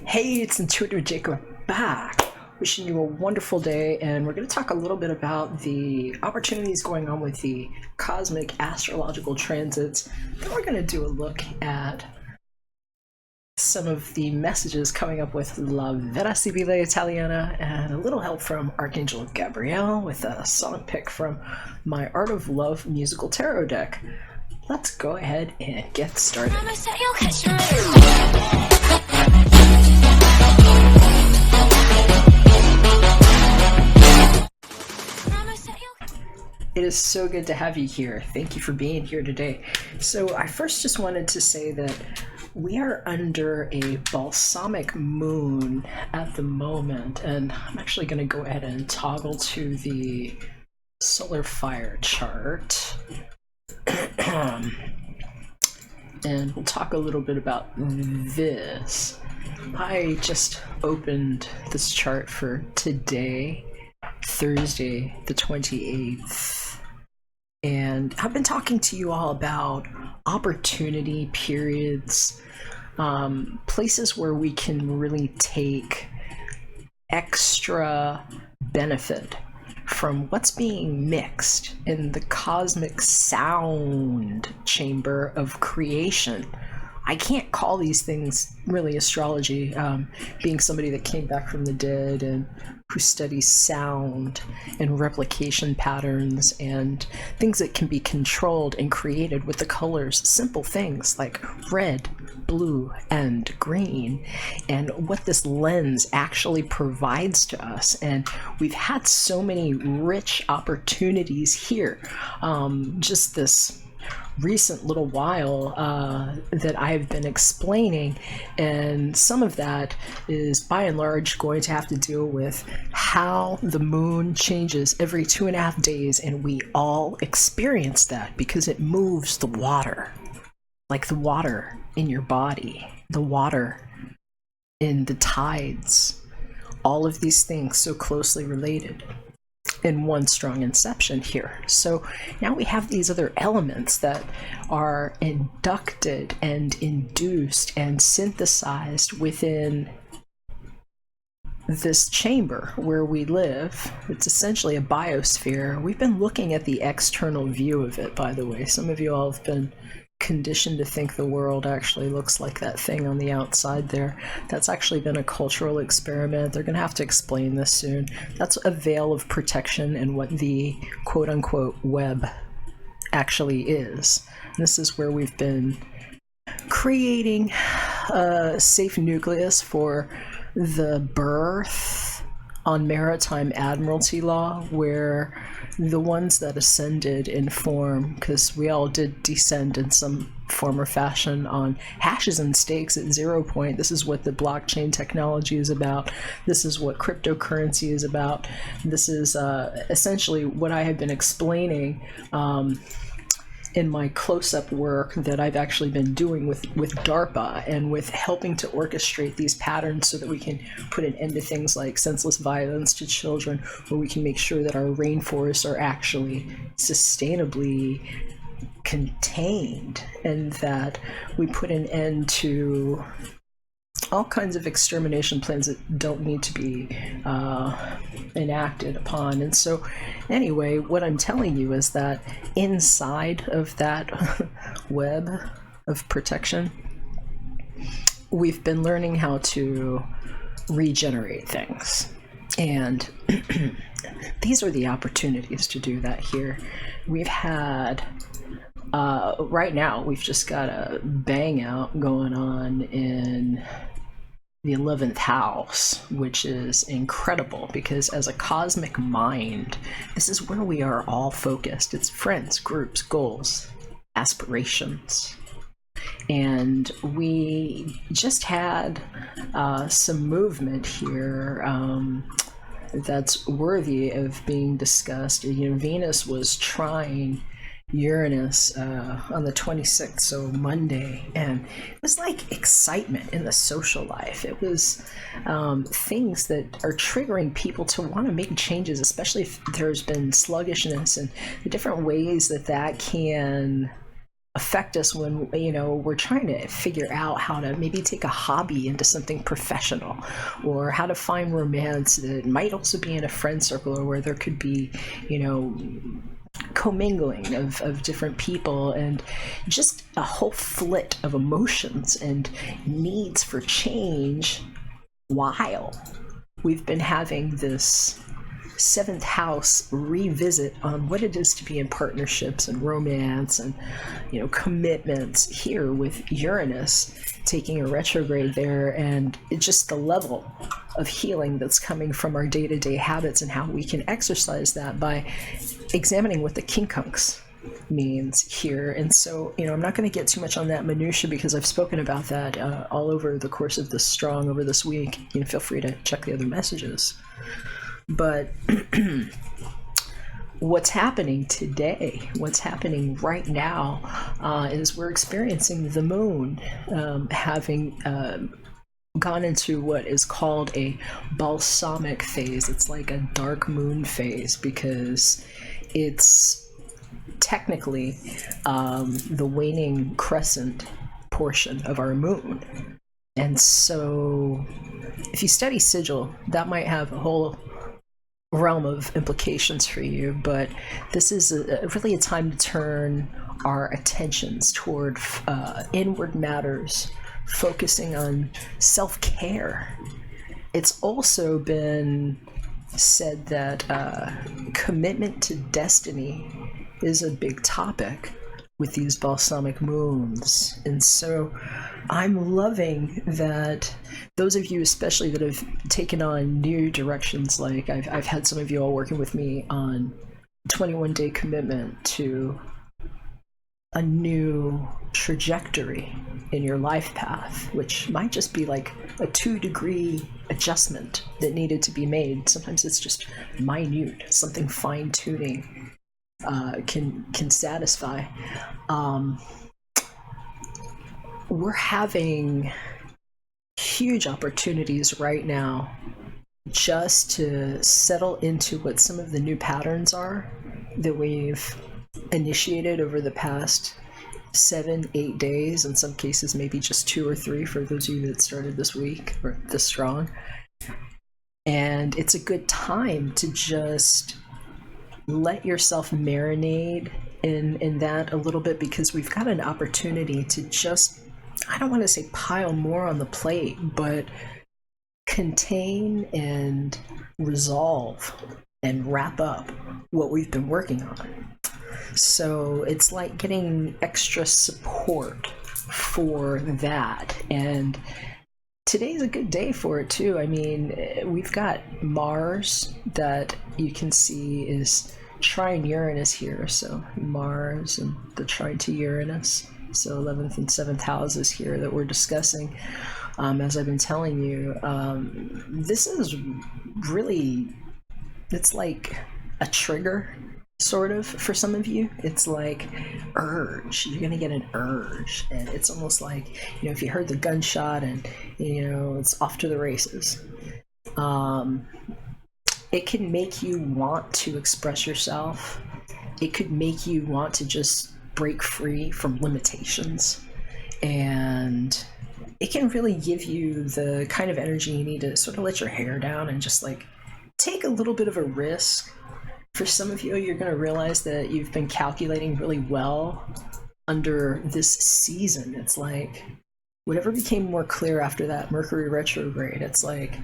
Hey, it's Intuitive Jacob back, wishing you a wonderful day, and we're going to talk a little bit about the opportunities going on with the cosmic astrological transits. Then we're going to do a look at some of the messages coming up with La Vera Civile Italiana, and a little help from Archangel Gabriel with a song pick from my Art of Love musical tarot deck. Let's go ahead and get started. It is so good to have you here. Thank you for being here today. So I first just wanted to say that we are under a balsamic moon at the moment, and I'm actually going to go ahead and toggle to the solar fire chart. And we'll talk a little bit about this. I just opened this chart for today, Thursday the 28th, and I've been talking to you all about opportunity periods, places where we can really take extra benefit from what's being mixed in the cosmic sound chamber of creation. I can't call these things really astrology, being somebody that came back from the dead and who studies sound and replication patterns and things that can be controlled and created with the colors, simple things like red, blue, and green, and what this lens actually provides to us. And we've had so many rich opportunities here. Just this recent little while that I've been explaining, and some of that is by and large going to have to deal with how the moon changes every 2.5 days, and we all experience that because it moves the water, like the water in your body, the water in the tides, all of these things so closely related in one strong inception here. So now we have these other elements that are inducted and induced and synthesized within this chamber where we live. It's essentially a biosphere. We've been looking at the external view of it, by the way. Some of you all have been conditioned to think the world actually looks like that thing on the outside there. That's actually been a cultural experiment. They're going to have to explain this soon. That's a veil of protection and what the quote-unquote web actually is. This is where we've been creating a safe nucleus for the birth on maritime admiralty law, where the ones that ascended in form, because we all did descend in some form or fashion on hashes and stakes at 0 point. This is what the blockchain technology is about. This is what cryptocurrency is about. This is essentially what I have been explaining in my close-up work that I've actually been doing with DARPA, and with helping to orchestrate these patterns so that we can put an end to things like senseless violence to children, where we can make sure that our rainforests are actually sustainably contained, and that we put an end to all kinds of extermination plans that don't need to be enacted upon. And so anyway, what I'm telling you is that inside of that web of protection, we've been learning how to regenerate things. And these are the opportunities to do that here. We've had right now, we've just got a bang out going on in the 11th house, which is incredible because as a cosmic mind, this is where we are all focused. It's friends, groups, goals, aspirations. And we just had some movement here that's worthy of being discussed. You know, Venus was trying Uranus on the 26th, so Monday, and it was like excitement in the social life. It was things that are triggering people to want to make changes, especially if there's been sluggishness, and the different ways that that can affect us when, you know, we're trying to figure out how to maybe take a hobby into something professional, or how to find romance that might also be in a friend circle, or where there could be, you know, commingling of different people, and just a whole flit of emotions and needs for change, while we've been having this seventh house revisit on what it is to be in partnerships and romance and, you know, commitments, here with Uranus taking a retrograde there, and it's just the level of healing that's coming from our day-to-day habits and how we can exercise that by examining what the quincunx means here. And so, you know, I'm not going to get too much on that minutia because I've spoken about that all over the course of this strong over this week. You know, feel free to check the other messages. But what's happening today, what's happening right now, is we're experiencing the moon having gone into what is called a balsamic phase. It's like a dark moon phase because it's technically the waning crescent portion of our moon. And so if you study sigil, that might have a whole realm of implications for you, but this is really a time to turn our attentions toward inward matters, focusing on self-care. It's also been said that commitment to destiny is a big topic with these balsamic moons. And so I'm loving that those of you especially that have taken on new directions, like I've had some of you all working with me on 21-day commitment to a new trajectory in your life path, which might just be like a 2-degree adjustment that needed to be made. Sometimes it's just minute, something fine-tuning can satisfy. We're having huge opportunities right now just to settle into what some of the new patterns are that we've initiated over the past 7-8 days, in some cases maybe just 2 or 3 for those of you that started this week or this strong. And it's a good time to just let yourself marinate in that a little bit, because we've got an opportunity to just, I don't want to say pile more on the plate, but contain and resolve and wrap up what we've been working on. So it's like getting extra support for that. And today's a good day for it too. I mean, we've got Mars that you can see is trine Uranus here. So Mars and the trine to Uranus. So 11th and 7th houses here that we're discussing. As I've been telling you, this is really, it's like a trigger, sort of, for some of you. It's like urge. You're gonna get an urge, and it's almost like, you know, if you heard the gunshot and, you know, it's off to the races. It can make you want to express yourself. It could make you want to just break free from limitations, and it can really give you the kind of energy you need to sort of let your hair down and just like take a little bit of a risk. For some of you, you're going to realize that you've been calculating really well under this season. It's like whatever became more clear after that Mercury retrograde, it's like,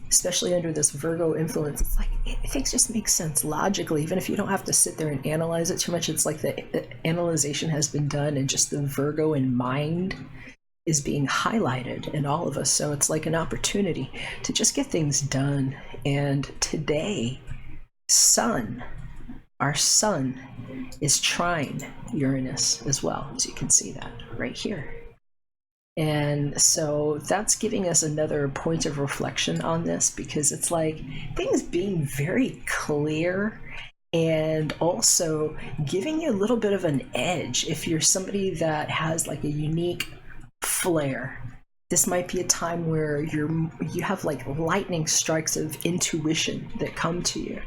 especially under this Virgo influence, it's like things just make sense logically, even if you don't have to sit there and analyze it too much. It's like the analyzation has been done, and just the Virgo in mind is being highlighted in all of us. So it's like an opportunity to just get things done. And today, our sun is trine Uranus as well, as you can see that right here. And so that's giving us another point of reflection on this, because it's like things being very clear, and also giving you a little bit of an edge if you're somebody that has like a unique flair. This might be a time where you have like lightning strikes of intuition that come to you,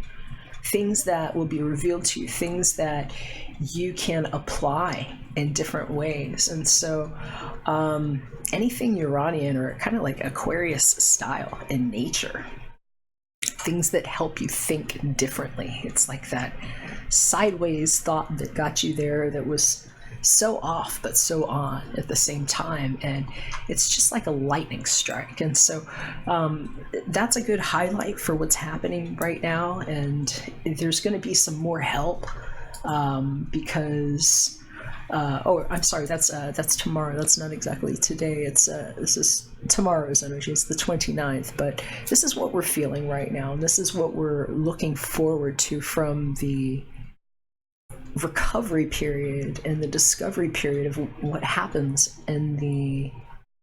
things that will be revealed to you, things that you can apply in different ways. And so anything Uranian or kind of like Aquarius style in nature, things that help you think differently. It's like that sideways thought that got you there that was so off but so on at the same time, and it's just like a lightning strike. And so that's a good highlight for what's happening right now, and there's going to be some more help because oh, I'm sorry, that's tomorrow. That's not exactly today. It's this is tomorrow's energy. It's the 29th, but this is what we're feeling right now, and this is what we're looking forward to from the recovery period and the discovery period of what happens in the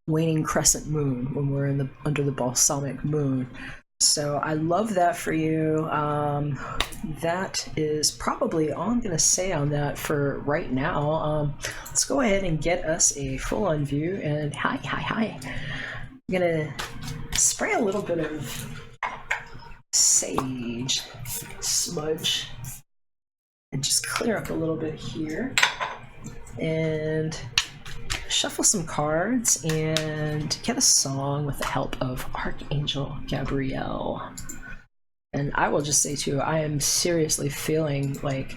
waning crescent moon when we're in the under the balsamic moon. So I love that for you. That is probably all I'm going to say on that for right now. Let's go ahead and get us a full-on view. And hi. I'm going to spray a little bit of sage smudge and just clear up a little bit here. And shuffle some cards and get a song with the help of Archangel Gabriel. And I will just say too, I am seriously feeling like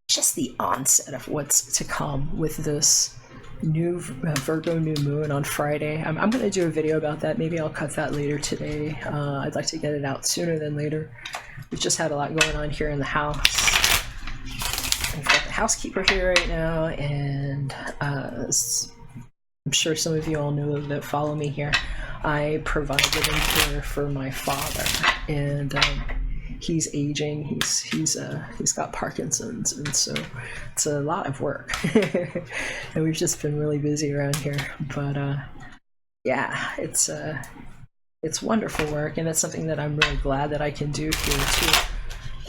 just the onset of what's to come with this new Virgo new moon on Friday. I'm going to do a video about that. Maybe I'll cut that later today. I'd like to get it out sooner than later. We've just had a lot going on here in the house. We've got the housekeeper here right now, and I'm sure some of you all know that follow me here. I provide living care for my father, and he's aging. He's got Parkinson's, and so it's a lot of work. And we've just been really busy around here. But yeah, it's wonderful work, and it's something that I'm really glad that I can do here too.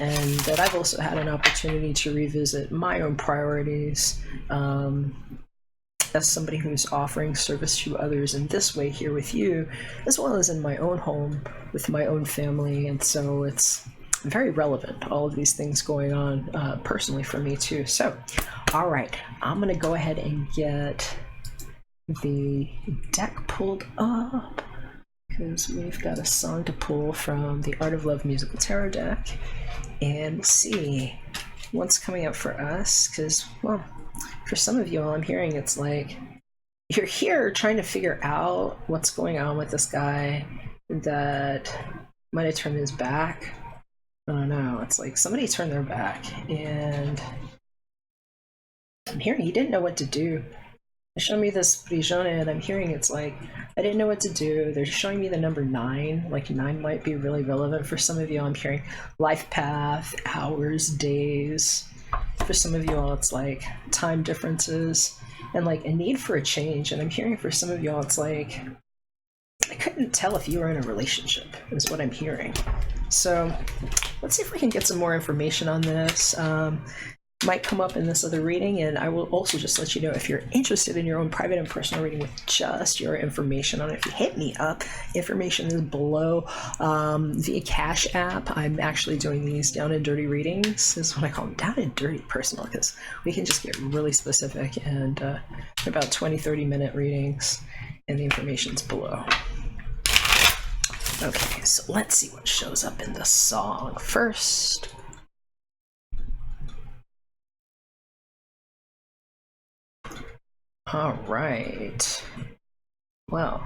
And that I've also had an opportunity to revisit my own priorities as somebody who's offering service to others in this way here with you, as well as in my own home with my own family. And so it's very relevant, all of these things going on personally for me too. So, all right, I'm going to go ahead and get the deck pulled up, because we've got a song to pull from the Art of Love musical tarot deck, and we'll see what's coming up for us. Because, well, for some of you all, I'm hearing it's like you're here trying to figure out what's going on with this guy that might have turned his back. I don't know, it's like somebody turned their back, and I'm hearing he didn't know what to do. They showed me this prigione, and I'm hearing it's like, I didn't know what to do. They're showing me the number 9. Like 9 might be really relevant for some of you. I'm hearing life path, hours, days. For some of you all, it's like time differences and like a need for a change. And I'm hearing for some of you all, it's like, I couldn't tell if you were in a relationship, is what I'm hearing. So let's see if we can get some more information on this. Might come up in this other reading, and I will also just let you know if you're interested in your own private and personal reading with just your information on it. If you hit me up, information is below via Cash App. I'm actually doing these down and dirty readings. This is what I call them, down and dirty personal, because we can just get really specific, and about 20-30 minute readings, and the information's below. Okay, so let's see what shows up in the song first. All right. Well,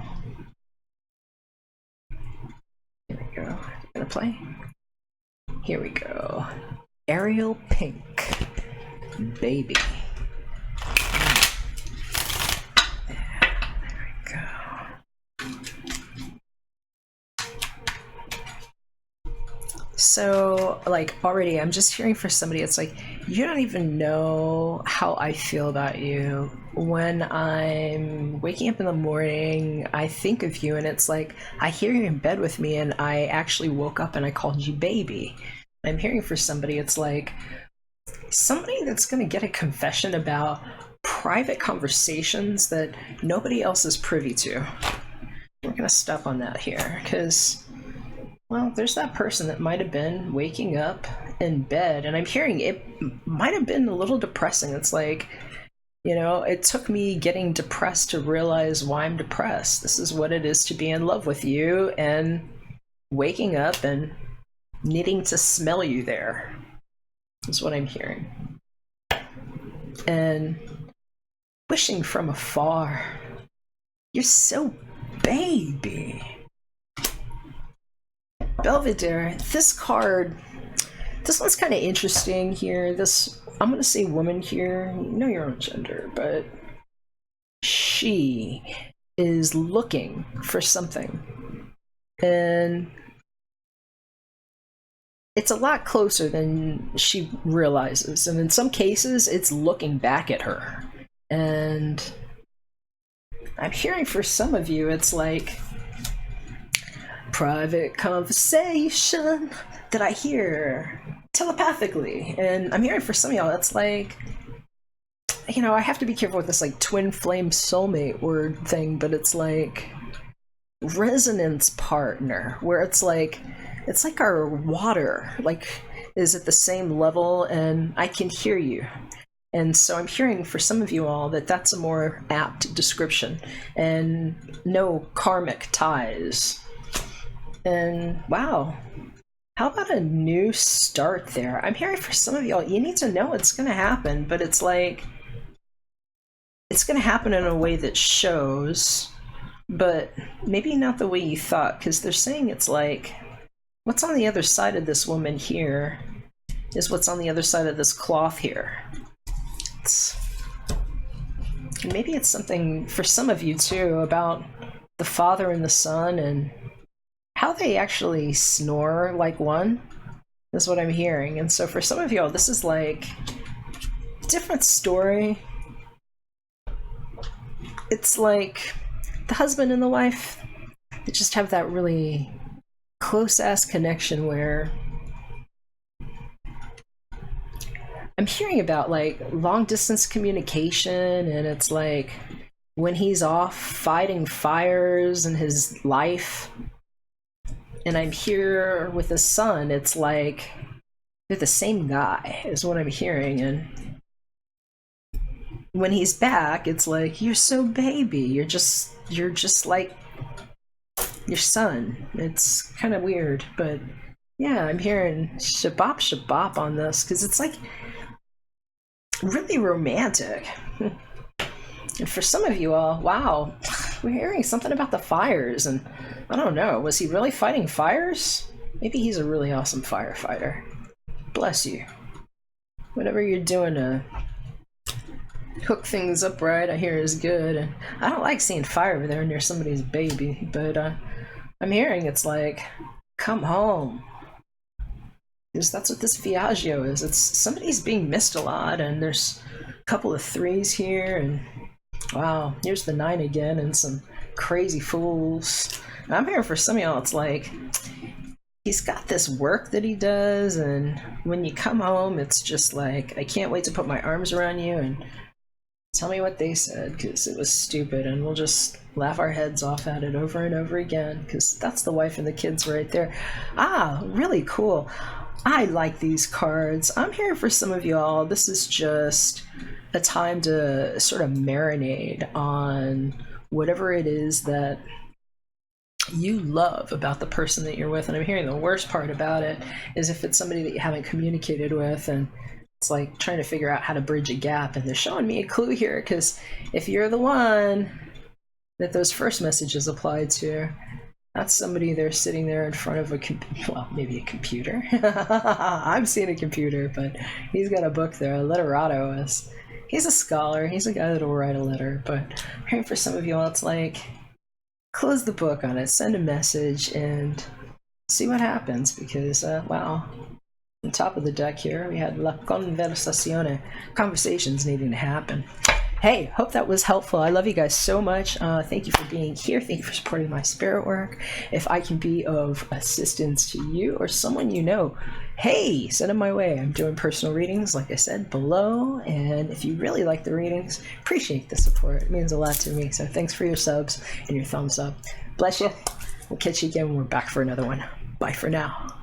here we go. Gonna play. Here we go. Ariel Pink, baby. There we go. So, like, already I'm just hearing for somebody, it's like, you don't even know how I feel about you. When I'm waking up in the morning, I think of you, and it's like, I hear you in bed with me, and I actually woke up and I called you baby. I'm hearing for somebody, it's like, somebody that's going to get a confession about private conversations that nobody else is privy to. We're going to stop on that here, because, well, there's that person that might have been waking up in bed, and I'm hearing it might have been a little depressing. It's like, it took me getting depressed to realize why I'm depressed. This is what it is to be in love with you, and waking up and needing to smell you there is what I'm hearing. And wishing from afar. You're so baby. Belvedere, this card, this one's kind of interesting here. I'm going to say woman here. You know your own gender, but she is looking for something. And it's a lot closer than she realizes. And in some cases, it's looking back at her. And I'm hearing for some of you, it's like private conversation that I hear telepathically. And I'm hearing for some of y'all, it's like, I have to be careful with this like twin flame soulmate word thing, but it's like resonance partner, where it's like our water is at the same level and I can hear you. And so I'm hearing for some of you all that that's a more apt description, and no karmic ties. And wow, how about a new start there? I'm hearing for some of y'all, you need to know it's going to happen, but it's like, it's going to happen in a way that shows, but maybe not the way you thought, because they're saying it's like, what's on the other side of this woman here is what's on the other side of this cloth here. Maybe it's something for some of you too about the father and the son and how they actually snore like one is what I'm hearing. And so for some of y'all, this is like a different story. It's like the husband and the wife, they just have that really close-ass connection where I'm hearing about like long-distance communication, and it's like when he's off fighting fires in his life, and I'm here with his son, it's like they're the same guy is what I'm hearing. And when he's back, it's like, you're so baby, you're just like your son. It's kind of weird, but yeah, I'm hearing shabop on this because it's like really romantic. And for some of you all, wow, we're hearing something about the fires, and I don't know, was he really fighting fires? Maybe he's a really awesome firefighter. Bless you. Whatever you're doing to hook things up right, I hear is good. And I don't like seeing fire there near somebody's baby, but I'm hearing it's like, come home. Because that's what this Viaggio is. It's somebody's being missed a lot, and there's a couple of threes here, and wow, here's the 9 again, and some crazy fools. And I'm hearing for some of y'all, it's like he's got this work that he does, and when you come home, it's just like, I can't wait to put my arms around you and tell me what they said, because it was stupid, and we'll just laugh our heads off at it over and over again, because that's the wife and the kids right there. Ah, really cool. I like these cards. I'm here for some of y'all. This is just a time to sort of marinate on whatever it is that you love about the person that you're with. And I'm hearing the worst part about it is if it's somebody that you haven't communicated with, and it's like trying to figure out how to bridge a gap. And they're showing me a clue here, because if you're the one that those first messages applied to, that's somebody they're sitting there in front of maybe a computer. I'm seeing a computer, but he's got a book there. A literato is. He's a scholar. He's a guy that'll write a letter. But hearing for some of y'all, it's like, close the book on it, send a message, and see what happens. Because, wow, on top of the deck here, we had la conversazione, conversations needing to happen. Hey, hope that was helpful. I love you guys so much. Thank you for being here. Thank you for supporting my spirit work. If I can be of assistance to you or someone you know, hey, send them my way. I'm doing personal readings, like I said, below. And if you really like the readings, appreciate the support. It means a lot to me. So thanks for your subs and your thumbs up. Bless you. We'll catch you again when we're back for another one. Bye for now.